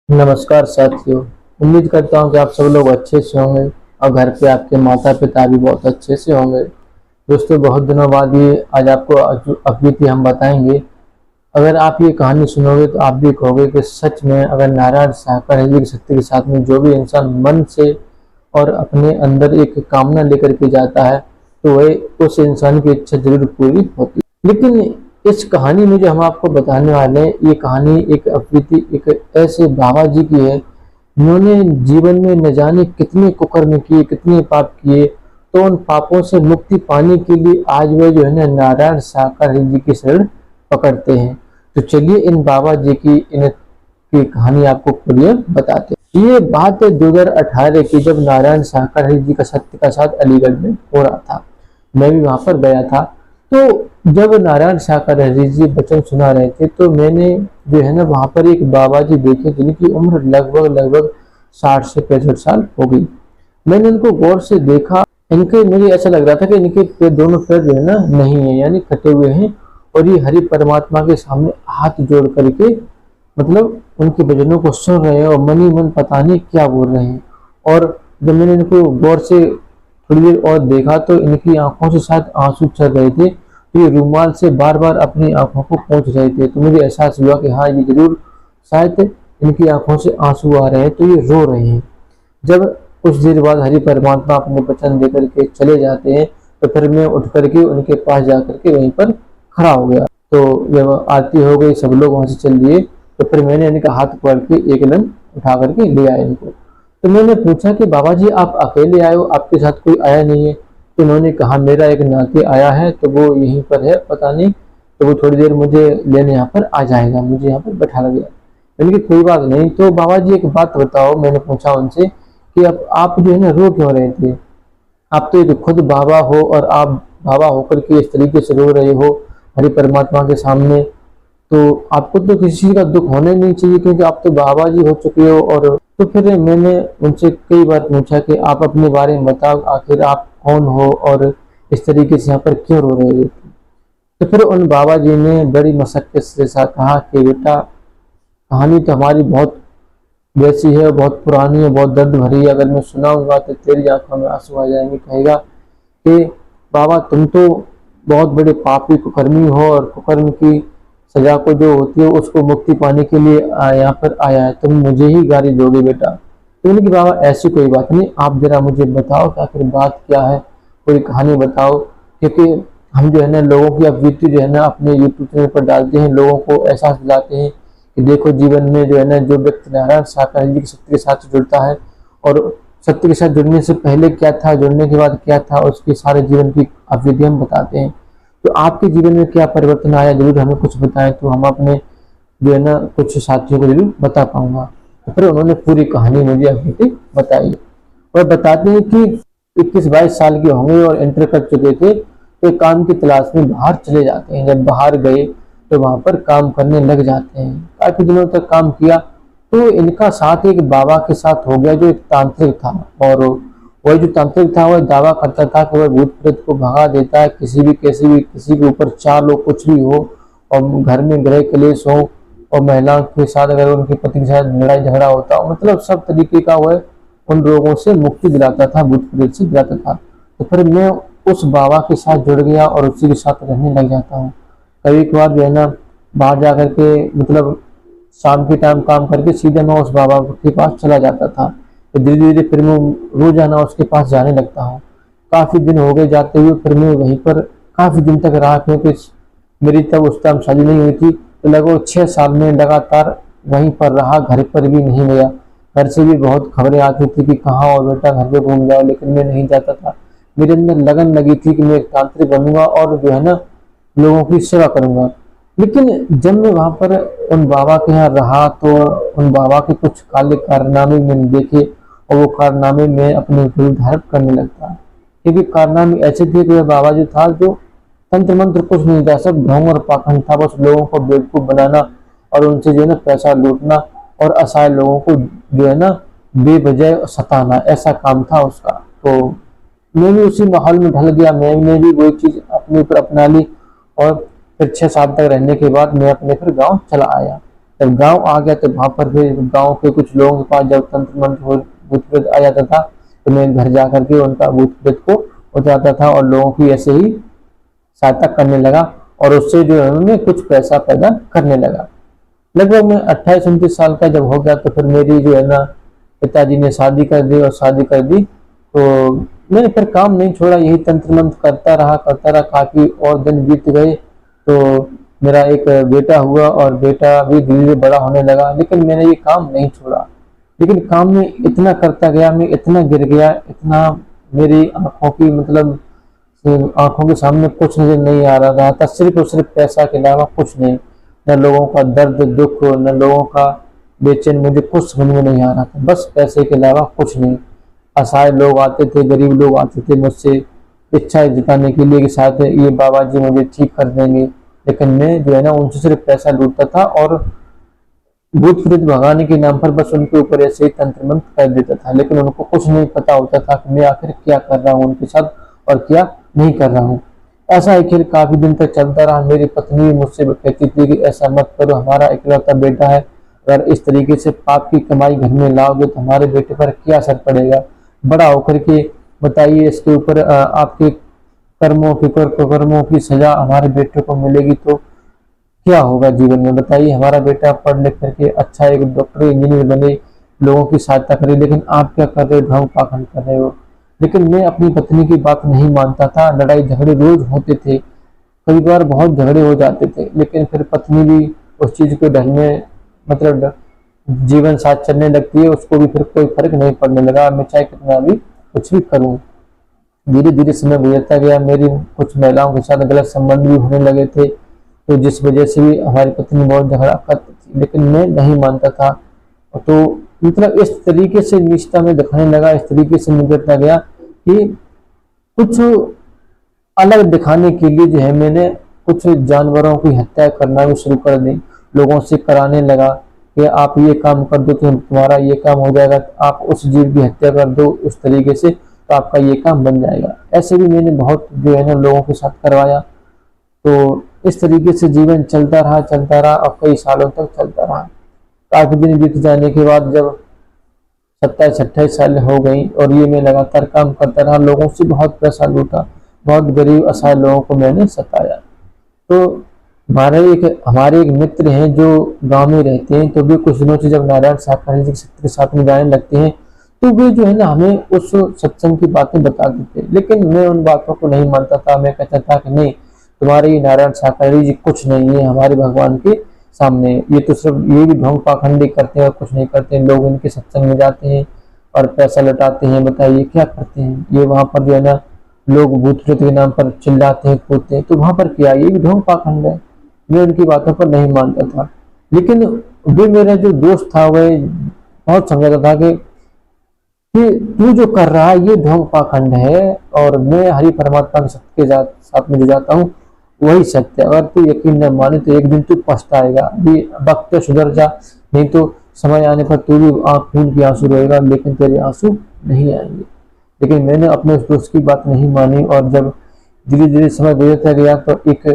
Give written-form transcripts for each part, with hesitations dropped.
नमस्कार साथियों। उम्मीद करता हूँ कि आप सब लोग अच्छे से होंगे और घर पे आपके माता पिता भी बहुत अच्छे से होंगे। दोस्तों, बहुत दिनों बाद ये आज आपको अद्वितीय हम बताएंगे। अगर आप ये कहानी सुनोगे तो आप भी कहोगे कि सच में अगर नारायण साकार की शक्ति के साथ में जो भी इंसान मन से और अपने अंदर एक कामना लेकर के जाता है तो वह उस इंसान की इच्छा जरूर पूरी होती है। लेकिन इस कहानी में जो हम आपको बताने वाले हैं, ये कहानी एक अद्वितीय एक ऐसे बाबा जी की है जिन्होंने जीवन में न जाने कितने कुकर्म किए, कितने पाप किए, तो उन पापों से मुक्ति पाने के लिए आज वे जो है ना नारायण साकार जी की शरण पकड़ते हैं। तो चलिए इन बाबा जी की कहानी आपको पूरी बताते हैं। ये बात है 2018 की, जब नारायण साकार जी का सत्य का साथ अलीगढ़ में हो रहा था। मैं भी वहां पर गया था। तो जब नारायण साकार जी वचन सुना रहे थे तो मैंने जो है ना वहां पर एक बाबा जी देखे जिनकी उम्र लगभग लगभग 60 से 65 साल हो गई। मैंने इनको गौर से देखा। इनके मुझे ऐसा लग रहा था कि इनके दोनों पैर जो है ना नहीं है, यानी कटे हुए हैं, और ये हरि परमात्मा के सामने हाथ जोड़ करके मतलब उनके भजनों को सुन रहे हैं और मन ही मन पता नहीं क्या बोल रहे हैं। और जब मैंने इनको गौर से थोड़ी देर और देखा तो इनकी आंखों से शायद आंसू चल रहे थे, तो ये रूमाल से बार बार अपनी आंखों को पोंछ रहे थे। तो मुझे एहसास हुआ कि हाँ, ये जरूर शायद इनकी आंखों से आंसू आ रहे हैं, तो ये रो रहे हैं। जब कुछ देर बाद हरि परमात्मा अपने वचन देकर के चले जाते हैं तो फिर मैं उठ करके उनके पास जा करके वहीं पर खड़ा हो गया। तो जब आरती हो गई, सब लोग वहां से चल दिए, तो फिर मैंने इनका हाथ पकड़ के एक लंग उठा करके ले आया इनको। तो मैंने पूछा कि बाबा जी आप अकेले आए हो, आपके साथ कोई आया नहीं है? तो उन्होंने कहा मेरा एक नाती आया है, तो वो यहीं पर है, पता नहीं, तो वो थोड़ी देर मुझे लेने यहाँ पर आ जाएगा, मुझे यहाँ पर बैठा दिया। मैंने कहा कोई बात नहीं। तो बाबा जी एक बात बताओ, मैंने पूछा उनसे कि अब आप जो है ना रो क्यों रहे थे? आप तो एक खुद बाबा हो और आप बाबा होकर के इस तरीके से रो रहे हो हरि परमात्मा के सामने, तो आपको तो किसी का दुख होना ही नहीं चाहिए क्योंकि आप तो बाबा जी हो चुके हो। और तो फिर मैंने उनसे कई बार पूछा कि आप अपने बारे में बताओ, आखिर आप कौन हो और इस तरीके से यहाँ पर क्यों रो रहे थे? तो फिर उन बाबा जी ने बड़ी मशक्कत से कहा कि बेटा, कहानी तो हमारी बहुत वैसी है, बहुत पुरानी है, बहुत दर्द भरी है। अगर मैं सुनाऊंगा तो तेरी आंखों में आंसू आ जाएंगे। कहेगा कि बाबा तुम तो बहुत बड़े पापी कुकर्मी हो और कुकर्म की सजा को जो होती है उसको मुक्ति पाने के लिए यहाँ पर आया है, तुम मुझे ही गाली दोगे बेटा? तो मैंने कि बाबा ऐसी कोई बात नहीं, आप जरा मुझे बताओ कि आखिर बात क्या है, कोई कहानी बताओ। क्योंकि हम जो है ना लोगों की अभिव्यक्ति जो है ना अपने यूट्यूब चैनल पर डालते हैं, लोगों को एहसास दिलाते हैं कि देखो जीवन में जो है ना जो व्यक्ति नारायण साकार जी की शक्ति के साथ जुड़ता है और सत्य के साथ जुड़ने से पहले क्या था, जुड़ने के बाद क्या था, उसके सारे जीवन की अभिव्यक्ति हम बताते हैं। तो आपके जीवन में क्या परिवर्तन आया, जरूर हमें कुछ बताएं तो हम अपने जो है ना कुछ साथियों को जरूर बता पाऊंगा। तो फिर उन्होंने पूरी कहानी मुझे अभिव्यक्ति बताई और बताते हैं कि 21-22 साल के होंगे और इंटर कर चुके थे, तो काम की तलाश में बाहर चले जाते हैं। जब बाहर गए तो वहां पर काम करने लग जाते हैं। काफी दिनों तक काम किया तो इनका साथ एक बाबा के साथ हो गया जो एक तांत्रिक था। और वही जो तांत्रिक था वह दावा करता था कि वह भूत प्रेत को भगा देता है, किसी भी कैसी भी किसी के ऊपर चाल हो, कुछ भी हो, और घर में गृह क्लेश हो और महिलाओं के साथ अगर उनके पति के साथ लड़ाई झगड़ा होता हो, मतलब सब तरीके का वह उन रोगों से मुक्ति दिलाता था, भूत प्रेत से दिलाता था। तो फिर मैं उस बाबा के साथ जुड़ गया और उसी के साथ रहने लग जाता हूँ। कभी कभार जो है ना बाहर जा करके मतलब शाम के टाइम काम करके सीधे मैं उस बाबा के पास चला जाता था। तो धीरे धीरे फिर मैं रोजाना उसके पास जाने लगता हूँ। काफी दिन हो गए जाते हुए, फिर मैं वहीं पर काफी दिन तक रहा क्योंकि मेरी तब उस टाइम शादी नहीं हुई थी। तो लगभग 6 साल में लगातार वहीं पर रहा, घर पर भी नहीं गया। घर से भी बहुत खबरें आती थी कि कहाँ और बेटा घर पे घूम जाओ, लेकिन मैं नहीं जाता था। मेरे अंदर लगन लगी थी कि मैं एक तांत्रिक बनूंगा और जो है ना लोगों की सेवा करूंगा। लेकिन जब मैं वहां पर उन बाबा के यहाँ रहा तो उन बाबा के कुछ काले कारनामे मैंने देखे और वो कारनामे में अपने दिल धारण करने लगता। क्योंकि कारनामे ऐसे थे कि वह बाबा जो था जो तंत्र मंत्र कुछ नहीं था, सब ढोंग और पाखंड था, बस लोगों को बेवकूफ बनाना और उनसे जो है ना पैसा लूटना और असहाय लोगों को जो है ना बेवजह सताना, ऐसा काम था उसका। तो मैं भी उसी माहौल में ढल गया, मैंने भी वही चीज अपने ऊपर अपना ली और फिर 6 साल तक रहने के बाद मैं अपने फिर गांव चला आया। जब गांव आ गया तो वहां पर फिर गांव के कुछ लोगों के पास जब तंत्र मंत्र भूत प्रेत आ जाता था तो मैं घर जा करके उनका भूत प्रेत को उतारता था और लोगों की ऐसे ही सहायता करने लगा और उससे जो है मैं कुछ पैसा पैदा करने लगा। लगभग मैं 28-29 साल का जब हो गया तो फिर मेरी जो है ना पिताजी ने शादी कर दी और शादी कर दी तो मैंने फिर काम नहीं छोड़ा, यही तंत्र मंत्र करता रहा काफी और दिन बीत गए। तो मेरा एक बेटा हुआ और बेटा भी धीरे धीरे बड़ा होने लगा, लेकिन मैंने ये काम नहीं छोड़ा। लेकिन काम में इतना करता गया, मैं इतना गिर गया, इतना मेरी आंखों की मतलब आंखों के सामने कुछ नजर नहीं आ रहा था, सिर्फ और सिर्फ पैसा के अलावा कुछ नहीं। न लोगों का दर्द दुख, न लोगों का बेचैन, मुझे कुछ समझ में नहीं आ रहा था, बस पैसे के अलावा कुछ नहीं। असहाय लोग आते थे, गरीब लोग आते थे मुझसे इच्छा जताने के लिए कि शायद ये बाबा जी मुझे ठीक कर देंगे, लेकिन मैं जो है ना उनसे सिर्फ पैसा लूटता था और भूत प्रेत भगाने के नाम पर बस उनके ऊपर ऐसे ही तंत्र मंत्र कर देता था। लेकिन उनको कुछ नहीं पता होता था कि मैं आखिर क्या कर रहा हूँ उनके साथ और क्या नहीं कर रहा हूँ। ऐसा आखिर काफी दिन तक चलता रहा। मेरी पत्नी मुझसे कहती थी कि ऐसा मत करो, हमारा इकलौता बेटा है, अगर इस तरीके से पाप की कमाई घर में लाओगे तो हमारे बेटे पर क्या असर पड़ेगा, बड़ा होकर के बताइए इसके ऊपर आपके कर्मों की सजा हमारे बेटे को मिलेगी तो क्या होगा जीवन में, बताइए। हमारा बेटा पढ़ लिख करके अच्छा एक डॉक्टर इंजीनियर बने, लोगों की सहायता करे, लेकिन आप क्या कर रहे हो, ढोंग पाखंड कर रहे हो। लेकिन मैं अपनी पत्नी की बात नहीं मानता था, लड़ाई झगड़े रोज होते थे, कई बार बहुत झगड़े हो जाते थे, लेकिन फिर पत्नी भी उस चीज को ढलने मतलब जीवन साथ चलने लगती है, उसको भी फिर कोई फर्क नहीं पड़ने लगा, मैं चाहे कितना भी कुछ भी करूं। धीरे धीरे समय गुजरता गया, मेरी कुछ महिलाओं के साथ गलत संबंध भी होने लगे थे, तो जिस वजह से भी हमारी पत्नी बहुत झगड़ा करती थी, लेकिन मैं नहीं मानता था। तो मतलब इस तरीके से निष्ठा में दिखाने लगा, इस तरीके से निकलता गया कि कुछ अलग दिखाने के लिए जो है मैंने कुछ जानवरों की हत्या करना भी शुरू कर दी, लोगों से कराने लगा कि आप ये काम कर दो तो तुम्हारा ये काम हो जाएगा, आप उस जीव की हत्या कर दो उस तरीके से तो आपका ये काम बन जाएगा। ऐसे भी मैंने बहुत जो है ना लोगों के साथ करवाया। तो इस तरीके से जीवन चलता रहा और कई सालों तक चलता रहा। काफी दिन बीत जाने के बाद जब 27-28 साल हो गई और ये मैं लगातार काम करता रहा, लोगों से बहुत पैसा लूटा, बहुत गरीब असहाय लोगों को मैंने सताया। तो हमारे एक मित्र हैं जो गांव में रहते हैं, तो वे कुछ दिनों से जब नारायण साकार जी के साथ में जाने लगते हैं तो वे जो है ना हमें उस सत्संग की बातें बताते थे, लेकिन मैं उन बातों को नहीं मानता था। मैं कहता था कि नहीं, तुम्हारे ये नारायण साकार जी कुछ नहीं है हमारे भगवान के सामने, ये तो सिर्फ ये भी ढोंग पाखंडी करते हैं और कुछ नहीं करते हैं। लोग इनके सत्संग में जाते हैं और पैसा लौटाते हैं, बताइए क्या करते हैं ये, वहां पर जो है ना लोग भूत प्रेत के नाम पर चिल्लाते हैं कूदते हैं, तो वहां पर क्या, ये भी ढोंग पाखंड है। मैं उनकी बातों पर नहीं मानता था, लेकिन वे मेरा जो दोस्त था वह बहुत समझाता था कि तू जो कर रहा है ये ढोंग पाखंड है और मैं हरि परमात्मा के सत्य के साथ में जो जाता हूँ वही सत्य है। अगर तू यकीन न माने तो एक दिन तू पछताएगा, अभी वक्त सुधर जा, नहीं तो समय आने पर तू भी खून की आंसू रोएगा लेकिन तेरे आंसू नहीं आएंगे। लेकिन मैंने अपने उस दोस्त की बात नहीं मानी और जब धीरे धीरे समय गुजरता गया तो एक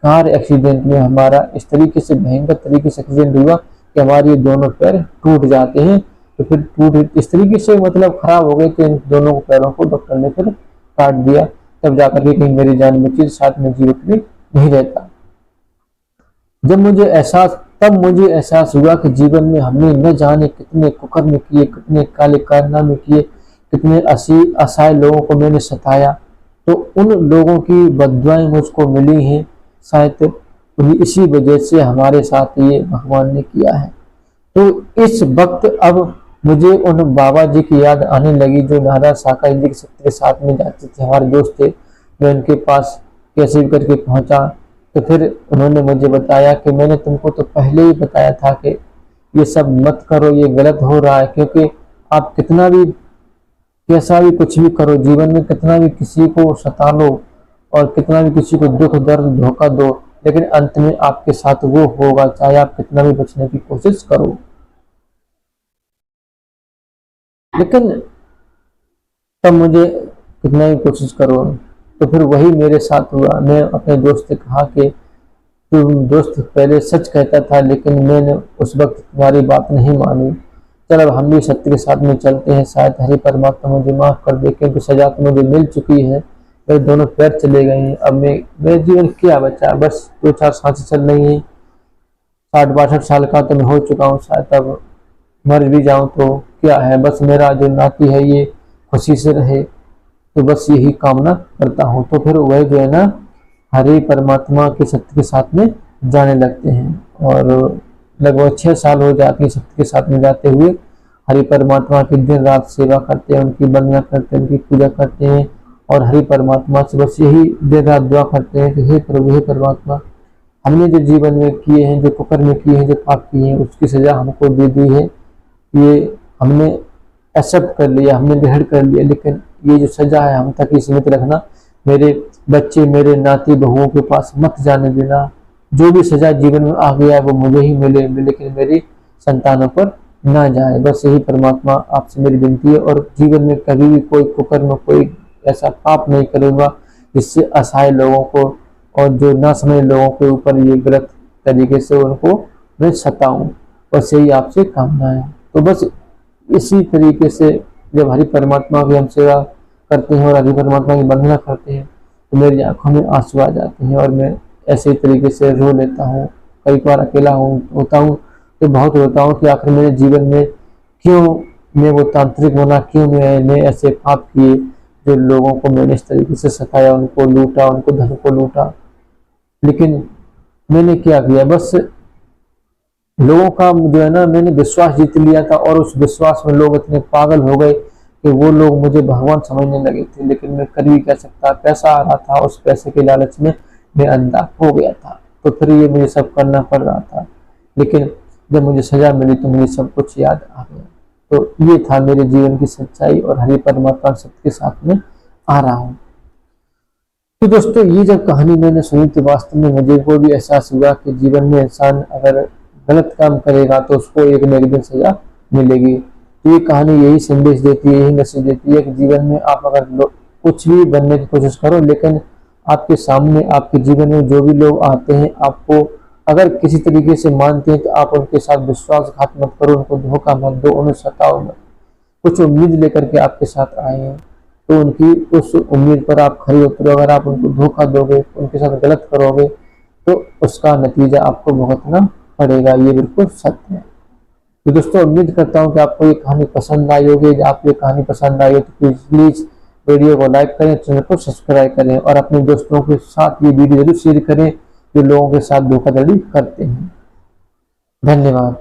कार एक्सीडेंट में हमारा इस तरीके से भयंकर तरीके से एक्सीडेंट हुआ कि हमारे ये दोनों पैर टूट जाते हैं। तो फिर टूट इस तरीके से मतलब खराब हो गए कि इन दोनों पैरों को डॉक्टर ने फिर काट दिया, तब जाकर के कहीं मेरी जान बची, साथ में जीवित भी नहीं रहता। तब मुझे एहसास हुआ कि जीवन में हमने न जाने कितने कुकर्म किए, कितने काले कारनामे किए, कितने असहाय लोगों को मैंने सताया, तो उन लोगों की बद्दुआएं मुझको मिली हैं, शायद इसी वजह से हमारे साथ ये भगवान ने किया है। तो इस वक्त अब मुझे उन बाबा जी की याद आने लगी जो नारायण साकार जी के सत्य के साथ में जाते थे, हमारे दोस्त थे। मैं उनके पास कैसे भी करके पहुंचा तो फिर उन्होंने मुझे बताया कि मैंने तुमको तो पहले ही बताया था कि ये सब मत करो, ये गलत हो रहा है, क्योंकि आप कितना भी कैसा भी कुछ भी करो जीवन में, कितना भी किसी को सता लो और कितना भी किसी को दुख दर्द धोखा दो, लेकिन अंत में आपके साथ वो होगा चाहे आप कितना भी बचने की कोशिश करो। लेकिन तब मुझे कितना भी कोशिश करो तो फिर वही मेरे साथ हुआ। मैं अपने दोस्त से कहा कि तुम दोस्त पहले सच कहता था, लेकिन मैंने उस वक्त तुम्हारी बात नहीं मानी। चल अब हम भी सत्य के साथ में चलते हैं, शायद हरि परमात्मा मुझे माफ कर दे, क्योंकि सजा तो मुझे मिल चुकी है। मेरे दोनों पैर चले गए हैं, अब मैं मेरे जीवन क्या बचा, बस दो चार सांसें चल रही हैं। 60-62 साल का तो मैं हो चुका हूँ, शायद अब मर भी जाऊं तो क्या है, बस मेरा जो नाती है ये खुशी से रहे, तो बस यही कामना करता हूँ। तो फिर वह जो है ना हरि परमात्मा के सत्य के साथ में जाने लगते हैं, और लगभग 6 साल हो जाते हैं सत्य के साथ में जाते हुए। हरि परमात्मा की दिन रात सेवा करते हैं, उनकी वंदना करते हैं, उनकी पूजा करते हैं, और हरि परमात्मा से बस यही दिन रात दुआ करते हैं कि हे प्रभु, हे परमात्मा, हमने जो जीवन में किए हैं, जो कुकर्म किए हैं, जो पाप किए हैं, उसकी सजा हमको दे दी है। ये हमने एक्सेप्ट कर लिया, हमने ग्रहण कर लिया, लेकिन ये जो सजा है हम तक ही सीमित रखना। मेरे बच्चे, मेरे नाती बहुओं के पास मत जाने देना। जो भी सजा जीवन में आ गया है वो मुझे ही मिले, लेकिन मेरी संतानों पर ना जाए। बस यही परमात्मा आपसे मेरी विनती है, और जीवन में कभी भी कोई कुकर्म, कोई ऐसा पाप नहीं करूँगा जिससे असहाय लोगों को और जो ना समझ लोगों के ऊपर ये गलत तरीके से उनको मैं सताऊं। बस यही आपसे कामना है। तो बस इसी तरीके से जब हरि परमात्मा की हम सेवा करते हैं और हरि परमात्मा की वंदना करते हैं, तो मेरी आंखों में आंसू आ जाते हैं, और मैं ऐसे तरीके से रो लेता हूँ। कई बार अकेला होता हूँ तो बहुत रोता हूँ कि आखिर मेरे जीवन में क्यों मैं वो तांत्रिक होना, क्यों मैंने ऐसे पाप किए, जो लोगों को मैंने इस तरीके से सताया, उनको लूटा, उनको धन को लूटा। लेकिन मैंने क्या किया, बस लोगों का जो है ना मैंने विश्वास जीत लिया था, और उस विश्वास में लोग इतने पागल हो गए कि वो लोग मुझे भगवान समझने लगे थे। लेकिन मैं कर भी क्या सकता, पैसा आ रहा था, उस पैसे के लालच में मैं अंधा हो गया था, तो फिर ये मुझे सब करना पड़ रहा था। लेकिन जब मुझे सजा मिली तो मुझे सब कुछ याद आ गया। तो ये था मेरे जीवन की सच्चाई, और हरि परमात्मा सत्य के साथ में आ रहा हूँ। तो दोस्तों ये जब कहानी मैंने सुनी तो वास्तव में मुझे को भी एहसास हुआ कि जीवन में इंसान अगर गलत काम करेगा तो उसको एक न एक दिन सजा मिलेगी। तो ये कहानी यही संदेश देती है, यही मैसेज देती है कि जीवन में आप अगर कुछ भी बनने की कोशिश करो, लेकिन आपके सामने, आपके जीवन में जो भी लोग आते हैं, आपको अगर किसी तरीके से मानते हैं, तो आप उनके साथ विश्वासघात मत करो, उनको धोखा मत दो, उन्हें सताओ मत। कुछ उम्मीद लेकर के आपके साथ आए हैं, तो उनकी उस उम्मीद पर आप खरे उतरो। अगर आप उनको धोखा दोगे, उनके साथ गलत करोगे, तो उसका नतीजा आपको भुगतना पड़ेगा। ये बिल्कुल सत्य है। तो दोस्तों उम्मीद करता हूँ कि आपको ये कहानी पसंद आई होगी। यदि आपको ये कहानी पसंद आई हो तो प्लीज वीडियो को लाइक करें, चैनल को सब्सक्राइब करें, और अपने दोस्तों के साथ ये वीडियो जरूर शेयर करें जो लोगों के साथ धोखाधड़ी करते हैं। धन्यवाद।